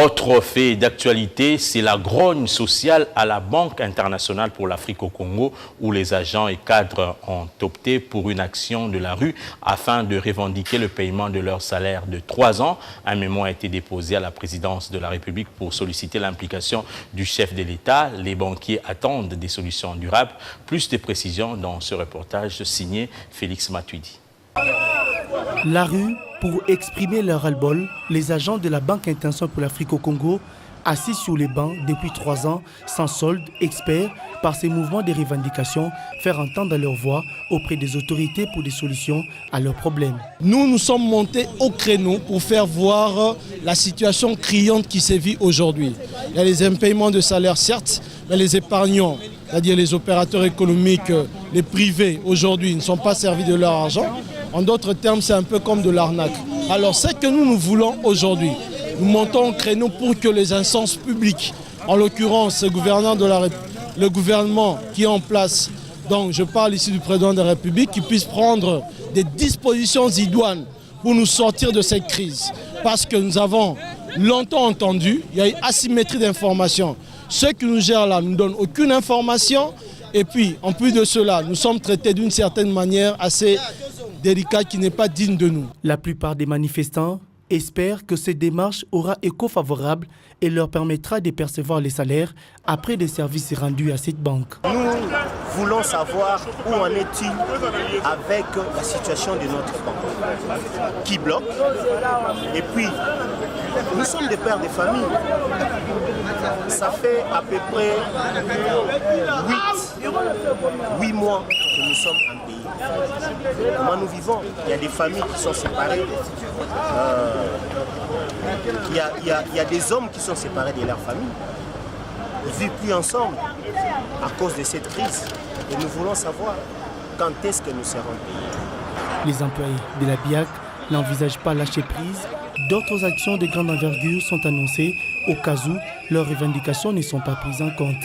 Autre fait d'actualité, c'est la grogne sociale à la Banque internationale pour l'Afrique au Congo, où les agents et cadres ont opté pour une action de la rue afin de revendiquer le paiement de leur salaire de 3 ans. Un mémo a été déposé à la présidence de la République pour solliciter l'implication du chef de l'État. Les banquiers attendent des solutions durables. Plus de précisions dans ce reportage signé Félix Matuidi. La rue pour exprimer leur ras-le-bol, les agents de la Banque internationale pour l'Afrique au Congo, assis sur les bancs depuis 3 ans, sans solde, experts par ces mouvements de revendications, faire entendre leur voix auprès des autorités pour des solutions à leurs problèmes. Nous sommes montés au créneau pour faire voir la situation criante qui sévit aujourd'hui. Il y a les impaiements de salaire, certes, mais les épargnants, c'est-à-dire les opérateurs économiques, les privés, aujourd'hui, ne sont pas servis de leur argent. En d'autres termes, c'est un peu comme de l'arnaque. Alors, ce que nous voulons aujourd'hui, nous montons au créneau pour que les instances publiques, en l'occurrence le gouvernement qui est en place, donc je parle ici du président de la République, qui puisse prendre des dispositions idoines pour nous sortir de cette crise. Parce que nous avons longtemps entendu, il y a une asymétrie d'informations. Ceux qui nous gèrent là ne nous donnent aucune information. Et puis, en plus de cela, nous sommes traités d'une certaine manière assez délicate qui n'est pas digne de nous. La plupart des manifestants espèrent que cette démarche aura écho favorable et leur permettra de percevoir les salaires après des services rendus à cette banque. Nous voulons savoir où en est-il avec la situation de notre banque qui bloque. Et puis, nous sommes des pères de famille. Ça fait à peu près 8 mois que nous sommes en pays. Comment nous vivons? Il y a des familles qui sont séparées. Il y a des hommes qui sont séparés de leur famille. Ils ne vivent plus ensemble à cause de cette crise. Et nous voulons savoir quand est-ce que nous serons payés. Les employés de la BIAC n'envisagent pas lâcher prise. D'autres actions de grande envergure sont annoncées au cas où leurs revendications ne sont pas prises en compte.